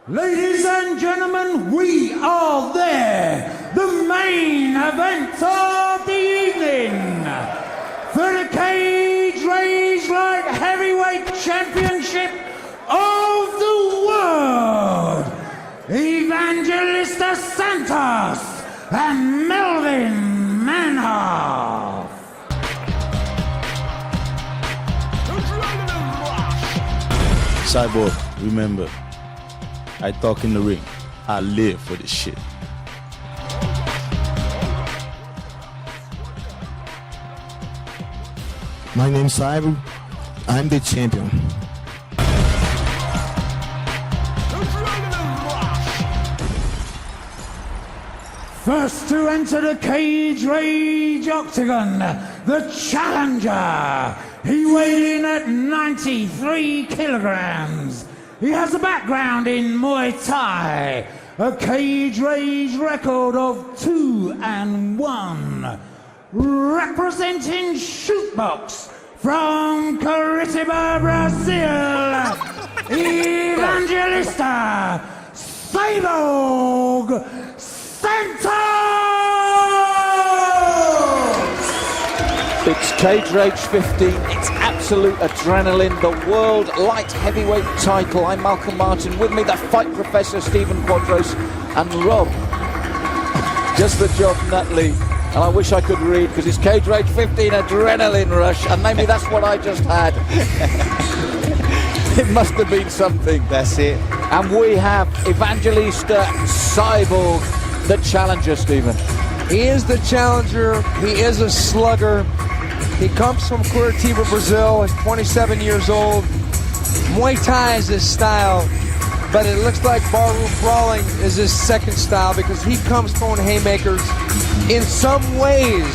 Ladies and gentlemen, we are there. The main event of the evening. For the Cage Rage Light Heavyweight Championship of the world. Evangelista Santos and Melvin Manhoef. Cyborg, remember, I talk in the ring. I live for this shit. My name's Cyborg. I'm the champion. First to enter the Cage Rage Octagon, the challenger. He weighed in at 93 kilograms. He has a background in Muay Thai, a Cage Rage record of 2-1. Representing Shootbox from Curitiba, Brazil, Evangelista Cyborg Santos! It's Cage Rage 15, it's absolute adrenaline, the world light heavyweight title. I'm Malcolm Martin, with me the fight professor Stephen Quadros and Rob, just the job Nutley. And I wish I could read, because it's Cage Rage 15 adrenaline rush, and maybe that's what I just had. It must have been something. That's it. And we have Evangelista Cyborg, the challenger, Stephen. He is the challenger. He is a slugger. He comes from Curitiba, Brazil. He's 27 years old. Muay Thai is his style, but it looks like barroom brawling is his second style, because he comes throwing haymakers. In some ways,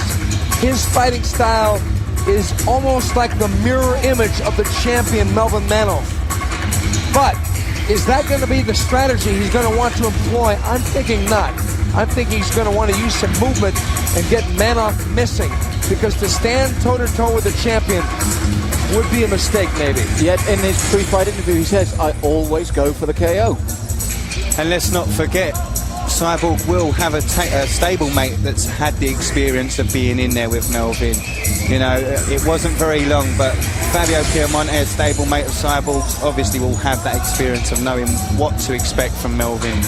his fighting style is almost like the mirror image of the champion Melvin Manhoef. But is that going to be the strategy he's going to want to employ? I'm thinking not. I think he's going to want to use some movement and get Manhoef missing, because to stand toe-to-toe with the champion would be a mistake, maybe. Yet in his pre-fight interview, he says, I always go for the KO. And let's not forget, Cyborg will have a stablemate that's had the experience of being in there with Melvin. You know, it wasn't very long, but Fabio Piemonte, stablemate of Cyborg, obviously will have that experience of knowing what to expect from Melvin.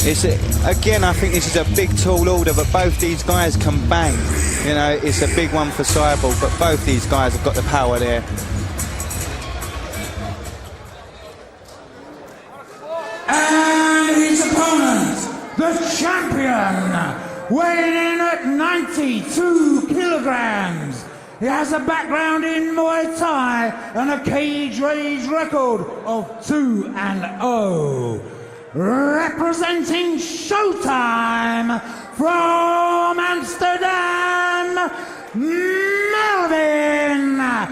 Again, I think this is a big tall order, but both these guys can bang. You know, it's a big one for Cyborg, but both these guys have got the power there. And his opponent, the champion, weighing in at 92 kilograms. He has a background in Muay Thai and a Cage Rage record of 2-0. Representing Showtime from Amsterdam, Melvin Manhoef!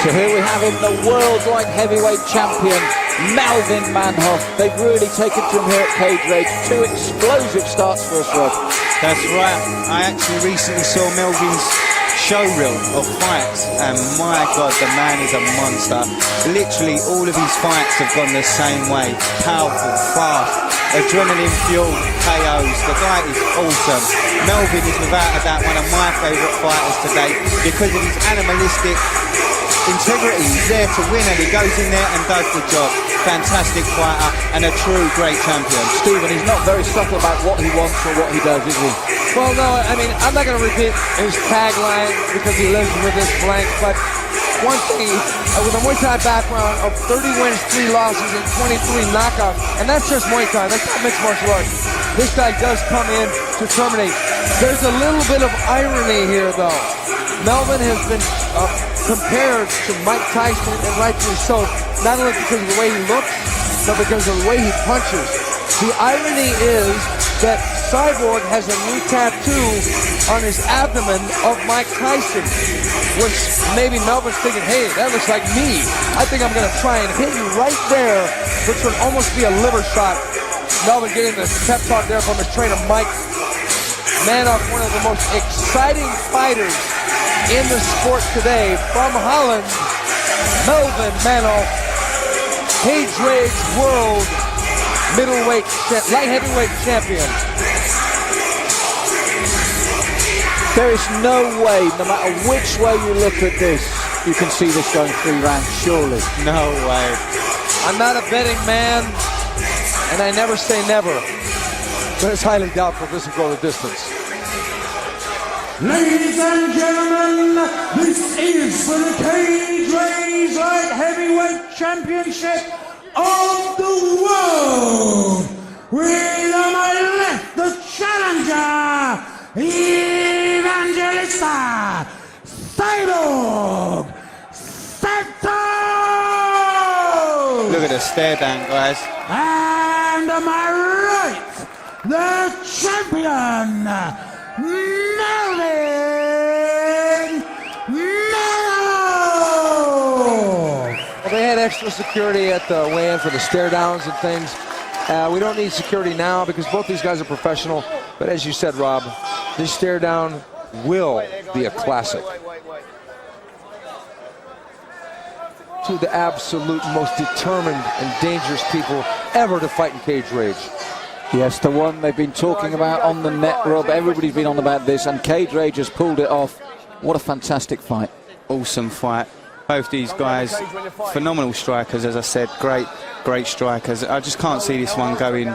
So here we have him, the world light heavyweight champion, Melvin Manhoef. They've really taken to him here at Cage Rage. 2 explosive starts for us, Rob. That's right. I actually recently saw Melvin's showreel of fights, and my God, the man is a monster. Literally all of his fights have gone the same way. Powerful, fast, adrenaline-fueled KOs. The guy is awesome. Melvin is without a doubt one of my favourite fighters today, because of his animalistic integrity. He's there to win, and he goes in there and does the job. Fantastic fighter and a true great champion. Stephen, he's not very subtle about what he wants or what he does, is he? Well, no, I mean, I'm not going to repeat his tagline because he lives with this blank, but one thing, with a Muay Thai background of 30 wins, 3 losses, and 23 knockouts, and that's just Muay Thai, that's not mixed martial arts. This guy does come in to terminate. There's a little bit of irony here, though. Melvin has been compared to Mike Tyson, and rightfully so, not only because of the way he looks, but because of the way he punches. The irony is that Cyborg has a new tattoo on his abdomen of Mike Tyson, which maybe Melvin's thinking, hey, that looks like me. I think I'm going to try and hit you right there, which would almost be a liver shot. Melvin getting the pep talk there from his trainer, Mike Manhoef, one of the most exciting fighters in the sport today, from Holland, Melvin Manhoef, Cage Rage World Light Heavyweight Champion. There is no way, no matter which way you look at this, you can see this going 3 rounds, surely. No way. I'm not a betting man, and I never say never, but it's highly doubtful this will go the distance. Ladies and gentlemen, this is for the Cage Rage Light Heavyweight Championship of the world. With on my left, the challenger, Evangelista, Cyborg, Look at the stare down, guys. and on my right, the champion, Melvin Manhoef. Well, they had extra security at the weigh-in for the stare downs and things. We don't need security now because both these guys are professional. But as you said, Rob, this stare down will be a classic. Two of the absolute most determined and dangerous people ever to fight in Cage Rage. Yes, the one they've been talking about on the net, Rob. Everybody's been on about this, and Cage Rage has pulled it off. What a fantastic fight. Awesome fight. Both these guys, phenomenal strikers, as I said, great strikers. I just can't see this one going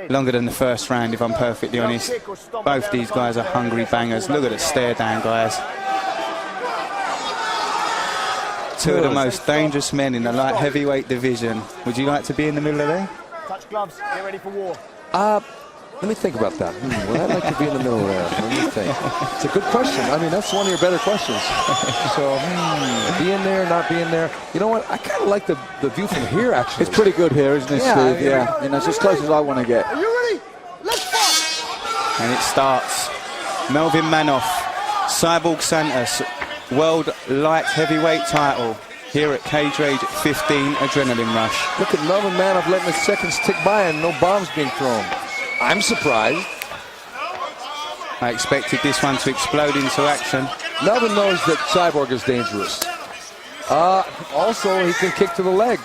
longer than the first round, if I'm perfectly honest. Both these guys are hungry bangers. Look at the stare down, guys. Two of the most dangerous men in the light heavyweight division. Would you like to be in the middle of there? Touch gloves, get ready for war. Let me think about that. Would I like to be in the middle there? Let me think. It's a good question. I mean, that's one of your better questions. So, be in there, not be in there. You know what? I kind of like the view from here, actually. It's pretty good here, isn't it, Yeah, Steve? Yeah. You know, it's as close as I want to get. Are you ready? Let's fight! And it starts. Melvin Manhoef, Cyborg Santos, World Light Heavyweight title here at Cage Rage 15 Adrenaline Rush. Look at Melvin Manhoef letting the seconds tick by and no bombs being thrown. I'm surprised. I expected this one to explode into action. Melvin knows that Cyborg is dangerous. Also, he can kick to the leg.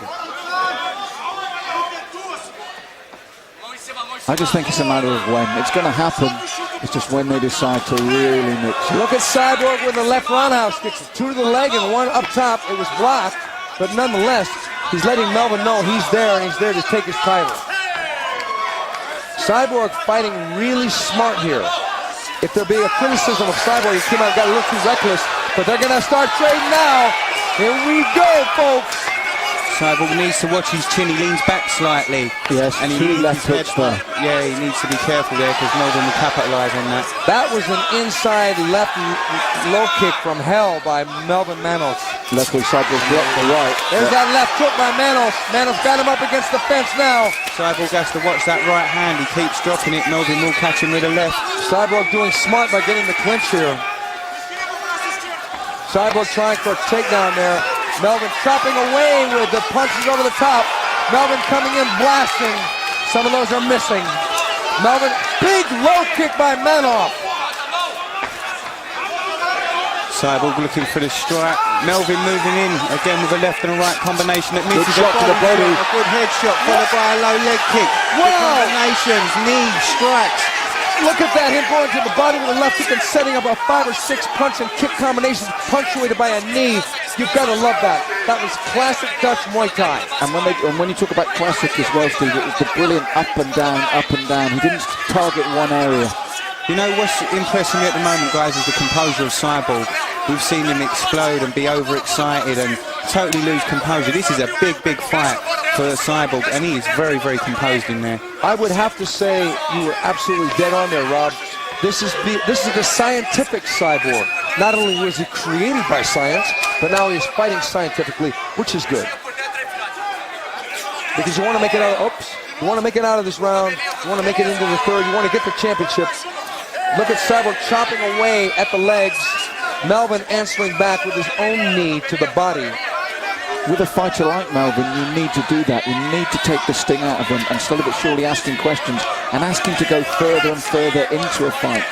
I just think it's a matter of when. It's going to happen. It's just when they decide to really mix it. Look at Cyborg with the left roundhouse kicks. 2 to the leg and 1 up top. It was blocked, but nonetheless, he's letting Melvin know he's there and he's there to take his title. Cyborg fighting really smart here. If there be a criticism of Cyborg, he came out and got a little too reckless, but they're going to start trading now. Here we go, folks. Cyborg needs to watch his chin. He leans back slightly. Yes, and he two needs left his hooks head there. back. Yeah, he needs to be careful there because Melvin will capitalise on that. That was an inside left low kick from hell by Melvin Manhoef. Luckily, Cyborg blocked the right. There's that left hook by Manhoef. Manhoef got him up against the fence now. Cyborg has to watch that right hand. He keeps dropping it. Melvin will catch him with a left. Cyborg doing smart by getting the clinch here. Cyborg trying for a takedown there. Melvin chopping away with the punches over the top. Melvin coming in blasting. Some of those are missing. Melvin, big low kick by Manhoef. Cyborg looking for the strike. Melvin moving in again with a left and a right combination that misses. Good shot to the body. A good headshot followed by a low leg kick. Wow. The combinations, knees, strikes. Look at that, him going to the body with a left hook and setting up a 5 or 6 punch and kick combinations punctuated by a knee. You've got to love that. That was classic Dutch Muay Thai. And when you talk about classic as well, Steve, it was the brilliant up and down, up and down. He didn't target one area. You know what's impressing me at the moment, guys, is the composure of Cyborg. We've seen him explode and be overexcited and totally lose composure. This is a big, big fight for Cyborg, and he is very, very composed in there. I would have to say you were absolutely dead on there, Rob. This is the scientific Cyborg. Not only was he created by science, but now he is fighting scientifically, which is good. Because you want to make it out of, you want to make it out of this round, you want to make it into the third, you want to get the championship. Look at Cyborg chopping away at the legs. Melvin answering back with his own knee to the body. With a fighter like Melvin, you need to do that. You need to take the sting out of him and slowly but surely asking questions and ask him to go further and further into a fight.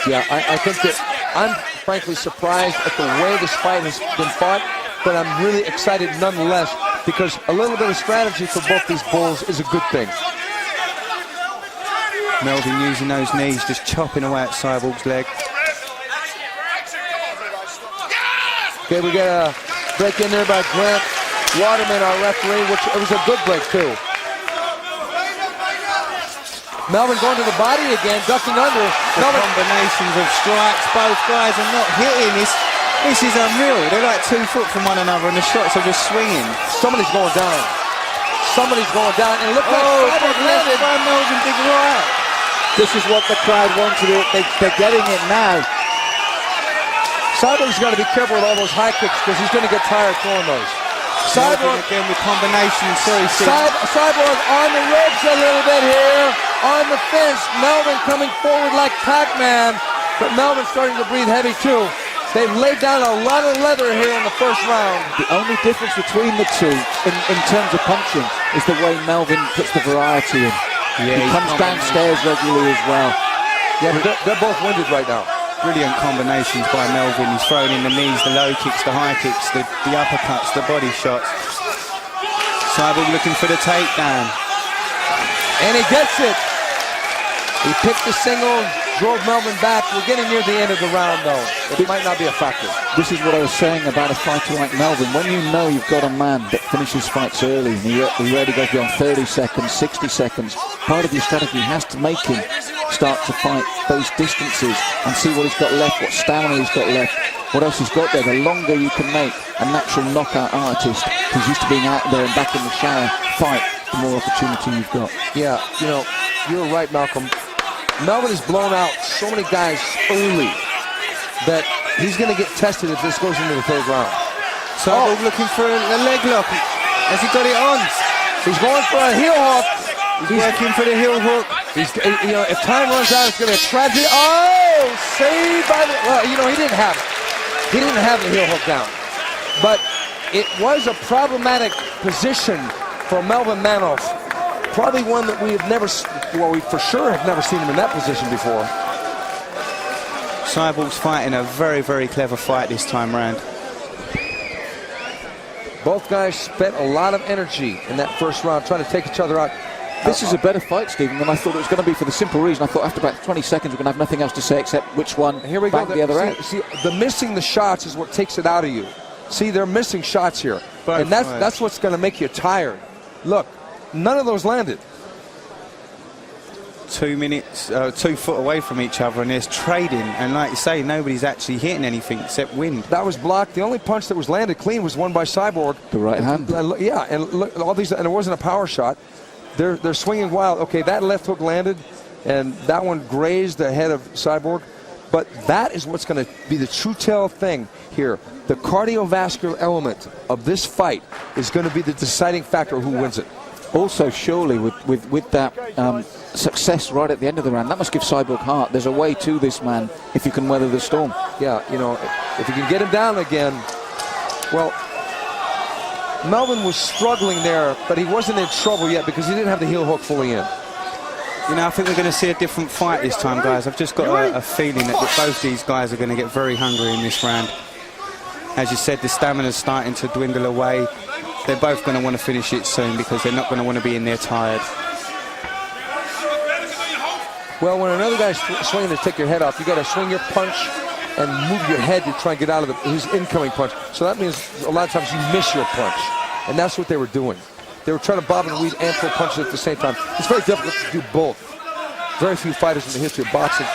Yeah, I think that I'm frankly surprised at the way this fight has been fought. but I'm really excited nonetheless because a little bit of strategy for both these bulls is a good thing. Melvin using those knees, just chopping away at Cyborg's leg. Okay, we got a break in there by Grant Waterman, our referee, which it was a good break too. Melvin going to the body again, ducking under. Melvin. Combinations of strikes, both guys are not hitting. This is unreal. They're like 2 foot from one another and the shots are just swinging. Somebody's going down. Somebody's going down. And look like Cyborg landed. By Melvin, big right. This is what the crowd wanted. They're getting it now. Cyborg's got to be careful with all those high kicks because he's going to get tired throwing those. Cyborg again with combinations. Cyborg on the ropes a little bit here. On the fence. Melvin coming forward like Pac-Man. But Melvin's starting to breathe heavy too. They've laid down a lot of leather here in the first round. The only difference between the two in terms of punching is the way Melvin puts the variety in. Yeah, he comes downstairs regularly as well. Yeah, but they're both winded right now. Brilliant combinations by Melvin. He's throwing in the knees, the low kicks, the high kicks, the uppercuts, the body shots. Cyborg looking for the takedown. And he gets it. He picked the single, drove Melvin back. We're getting near the end of the round, though. It might not be a factor. This is what I was saying about a fighter like Melvin. When you know you've got a man that finishes fights early, and he rarely goes beyond 30 seconds, 60 seconds, part of your strategy has to make him start to fight those distances and see what he's got left, what stamina he's got left, what else he's got there. The longer you can make a natural knockout artist who's used to being out there and back in the shower fight, the more opportunity you've got. Yeah, you know, you're right, Malcolm. Melvin has blown out so many guys early that he's going to get tested if this goes into the third round. Cyborg looking for a leg lock. Has he got it on? He's going for a heel hook. He's working for the heel hook. You know, if time runs out, it's going to be a tragedy. Oh, saved by the... Well, you know, he didn't have it. He didn't have the heel hook down. But it was a problematic position for Melvin Manhoef. Probably one that we have never... Well, we for sure have never seen him in that position before. Cyborg's fighting a very, very clever fight this time round. Both guys spent a lot of energy in that first round trying to take each other out. This is a better fight, Stephen, than I thought it was going to be for the simple reason. I thought after about 20 seconds we're going to have nothing else to say except which one here we go. the other out. See, the missing the shots is what takes it out of you. See, they're missing shots here. And that's what's going to make you tired. Look, none of those landed. 2 minutes, 2 foot away from each other, and there's trading. And like you say, nobody's actually hitting anything except wind. That was blocked. The only punch that was landed clean was one by Cyborg. The right hand. Yeah, and look, all these, and it wasn't a power shot. They're swinging wild. Okay, that left hook landed, and that one grazed the head of Cyborg. But that is what's going to be the true tell thing here. The cardiovascular element of this fight is going to be the deciding factor who wins it. Also, surely with that success right at the end of the round, that must give Cyborg heart. There's a way to this man if you can weather the storm. Yeah, you know, if you can get him down again. Well, Melvin was struggling there, but he wasn't in trouble yet because he didn't have the heel hook fully in. You know, I think we're going to see a different fight this time, guys. I've just got a feeling that both these guys are going to get very hungry in this round. As you said, the stamina's starting to dwindle away. They're both going to want to finish it soon because they're not going to want to be in there tired. Well, when another guy's swinging to take your head off, you got to swing your punch and move your head to try and get out of his incoming punch. So that means a lot of times you miss your punch. And that's what they were doing. They were trying to bob and weave and throw punches at the same time. It's very difficult to do both. Very few fighters in the history of boxing.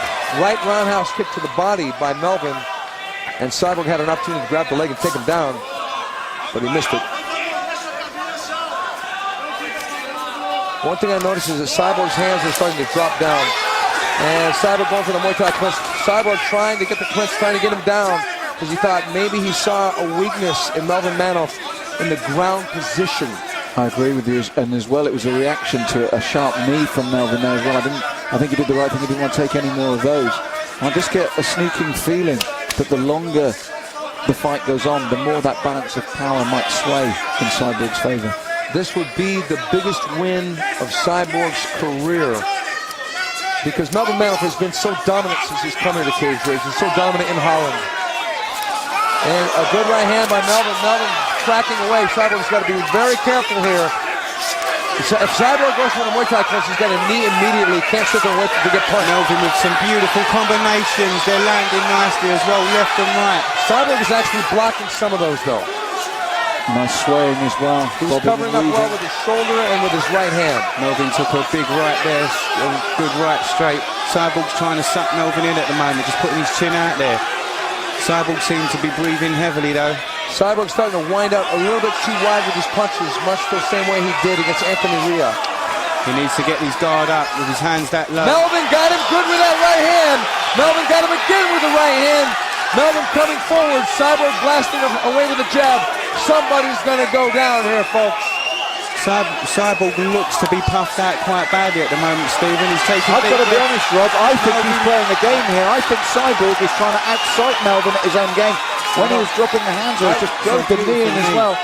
Right roundhouse kick to the body by Melvin. And Cyborg had an opportunity to grab the leg and take him down, but he missed it. One thing I noticed is that Cyborg's hands are starting to drop down. And Cyborg going for the Muay Thai clinch. Cyborg trying to get the clinch, trying to get him down, because he thought maybe he saw a weakness in Melvin Manhoef in the ground position. I agree with you, and as well, it was a reaction to a sharp knee from Melvin there as well. I think he did the right thing. He didn't want to take any more of those. I just get a sneaking feeling that the longer the fight goes on, the more that balance of power might sway in Cyborg's favor. This would be the biggest win of Cyborg's career, because Melvin Manhoef has been so dominant since he's come here to cage rage. He's so dominant in Holland. And a good right hand by Melvin. Melvin cracking away. Cyborg's got to be very careful here. If Cyborg goes for the Muay Thai clinch, he's got a knee immediately. Can't sit there and wait to get punched. Melvin with some beautiful combinations. They're landing nicely as well, left and right. Cyborg is actually blocking some of those, though. Nice swaying as well. He's covering up well with his shoulder and with his right hand. Melvin took a big right there, a good right straight. Cyborg's trying to suck Melvin in at the moment, just putting his chin out there. Cyborg seems to be breathing heavily though. Cyborg's starting to wind up a little bit too wide with his punches, much the same way he did against Anthony Ria. He needs to get his guard up with his hands that low. Melvin got him good with that right hand. Melvin got him again with the right hand. Melvin coming forward, Cyborg blasting away with a jab. Somebody's going to go down here, folks. Cyborg looks to be puffed out quite badly at the moment, Stephen. He's taking. I've got to be honest, Rob. I think he's playing the game here. I think Cyborg is trying to outsight Melvin at his own game. When he was dropping the hands, he just drove the knee in as well.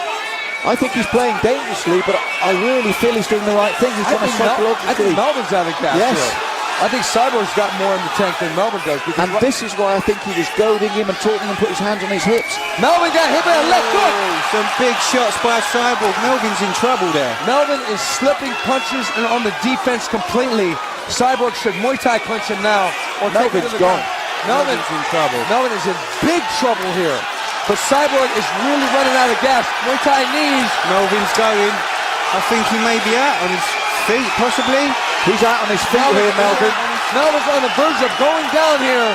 I think he's playing dangerously, but I really feel he's doing the right thing. He's trying to psychologically. I think Melvin's out of gas. Yes. Here. I think Cyborg's got more in the tank than Melvin does. And this is why I think he was goading him and taught him to put his hands on his hips. Melvin got hit by a left hook. Some big shots by Cyborg. Melvin's in trouble there. Melvin is slipping punches and on the defense completely. Cyborg should Muay Thai clinch him now. Or Melvin's gone. Melvin's in trouble. Melvin is in big trouble here. But Cyborg is really running out of gas. Muay Thai knees. Melvin's going. I think he may be out on his feet, possibly. He's out on his feet here, Melvin. Melvin's on the verge of going down here.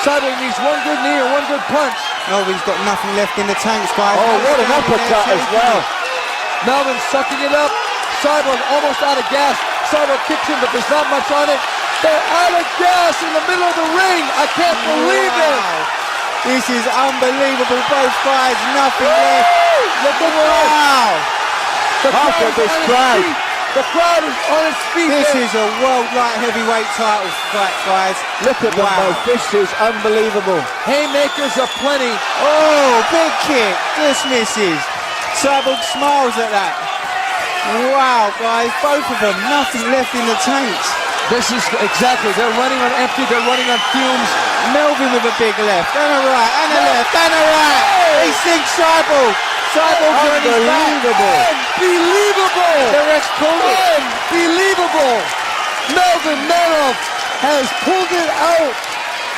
Cyborg needs one good knee or one good punch. Melvin's got nothing left in the tanks, guys. Oh, what an uppercut as well. Melvin's sucking it up. Cyborg almost out of gas. Cyborg kicks him, but there's not much on it. They're out of gas in the middle of the ring. I can't believe it. This is unbelievable. Both guys, nothing left. Look at Wow. Look at this crowd. The crowd is on its feet. This there. is a world light heavyweight title fight, guys. Look at them both. This is unbelievable. Haymakers aplenty. Oh, big kick. Just misses. Cyborg smiles at that. Wow, guys. Both of them, nothing left in the tanks. This is exactly. They're running on empty. They're running on fumes. Melvin with a big left and a right and a left and a right. He sinks Cyborg. Cyborg's on his back. Unbelievable. The rest called it. Unbelievable. Melvin Manhoef has pulled it out.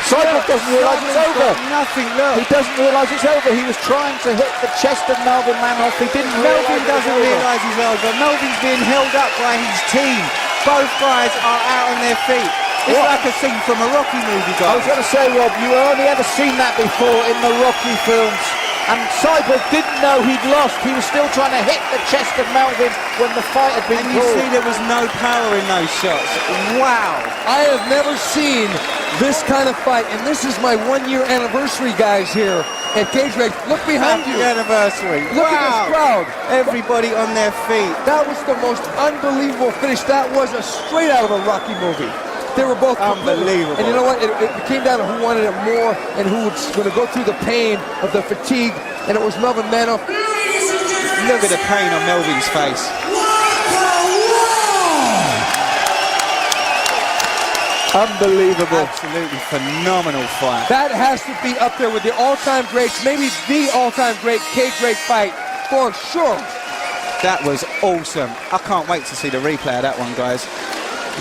Cyborg doesn't realise it's over. Nothing, look. He doesn't realise it's over. He was trying to hit the chest of Melvin Manhoef. He didn't realise Melvin doesn't realise he's over. Melvin's being held up by his team. Both guys are out on their feet. It's like a scene from a Rocky movie, guys. I was going to say, Rob, you only ever seen that before in the Rocky films. And Cyborg didn't know he'd lost. He was still trying to hit the chest of Melvin when the fight had been And you called. see there was no power in those shots. Wow. I have never seen this kind of fight, and this is my 1-year anniversary, guys, here at Cage Rage. Look behind Happy you. anniversary. Look at this crowd. Everybody on their feet. That was the most unbelievable finish. That was a straight out of a Rocky movie. They were both unbelievable. And you know what? It came down to who wanted it more and who was going to go through the pain of the fatigue. And it was Melvin Manhoef. Look at the pain on Melvin's face. Unbelievable. Absolutely phenomenal fight. That has to be up there with the all-time greats, maybe the all-time great Cage Rage fight for sure. That was awesome. I can't wait to see the replay of that one, guys.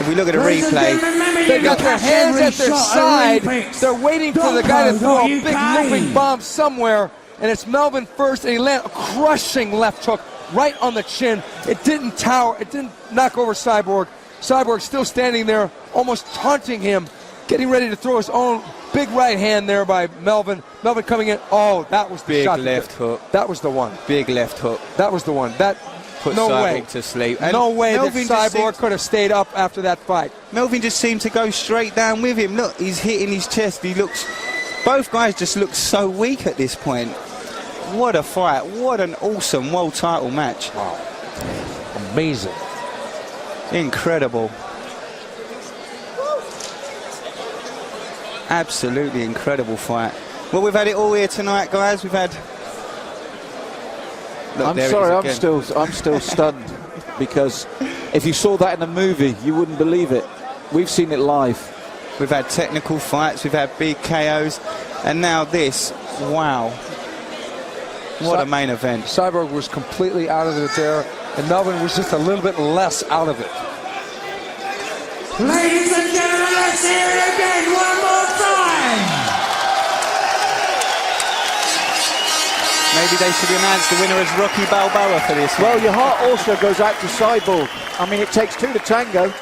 If we look at a replay, they got their hands at their side. They're waiting for the guy to throw a big moving bomb somewhere. And it's Melvin first, and he landed a crushing left hook right on the chin. It didn't tower. It didn't knock over Cyborg. Cyborg still standing there, almost taunting him, getting ready to throw his own big right hand there by Melvin. Melvin coming in. Oh, that was the big shot. Left hook. That was the one. Big left hook. That was the one. That put no Cyborg way to sleep. And no way Melvin that Cyborg could have stayed up after that fight. Melvin just seemed to go straight down with him. Look, he's hitting his chest. He looks. Both guys just look so weak at this point. What a fight. What an awesome world title match. Wow. Amazing. Incredible. Absolutely incredible fight. Well, we've had it all here tonight, guys. We've had... Look, I'm sorry, I'm still stunned. Because if you saw that in a movie, you wouldn't believe it. We've seen it live. We've had technical fights. We've had big KOs. And now this. Wow. What a main event. Cyborg was completely out of it there, and Melvin was just a little bit less out of it. Ladies and gentlemen, let's hear it again one more time. Maybe they should announce the winner as Rocky Balboa for this one. Well, your heart also goes out to Cyborg. I mean, it takes two to tango.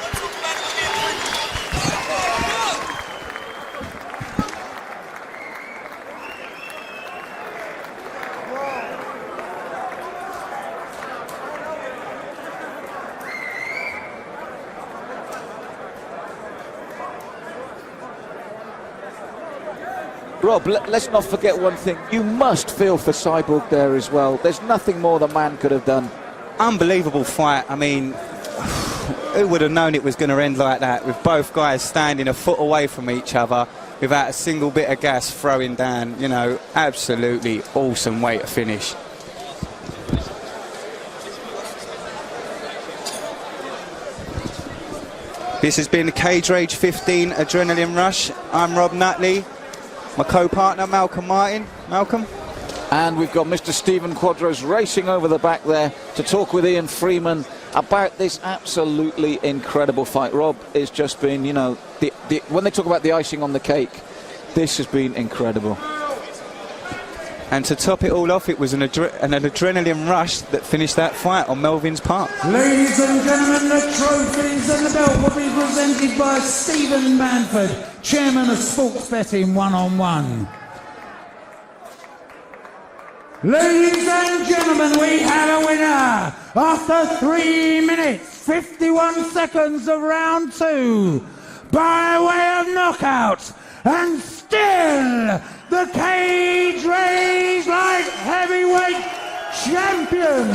Rob, let's not forget one thing. You must feel for Cyborg there as well. There's nothing more the man could have done. Unbelievable fight. I mean, who would have known it was going to end like that, with both guys standing a foot away from each other without a single bit of gas throwing down. You know, absolutely awesome way to finish. This has been the Cage Rage 15 Adrenaline Rush. I'm Rob Nutley. My co-partner, Malcolm Martin. Malcolm? And we've got Mr. Stephen Quadros racing over the back there to talk with Ian Freeman about this absolutely incredible fight. Rob, it's just been, you know, when they talk about the icing on the cake, this has been incredible. And to top it all off, it was an adrenaline rush that finished that fight on Melvin's part. Ladies and gentlemen, the trophies and the belt will be presented by Stephen Manford, Chairman of Sports Betting One-on-One. Ladies and gentlemen, we have a winner after 3 minutes, 51 seconds of round 2 by way of knockout, and still the Cage Rage Light Heavyweight Champion.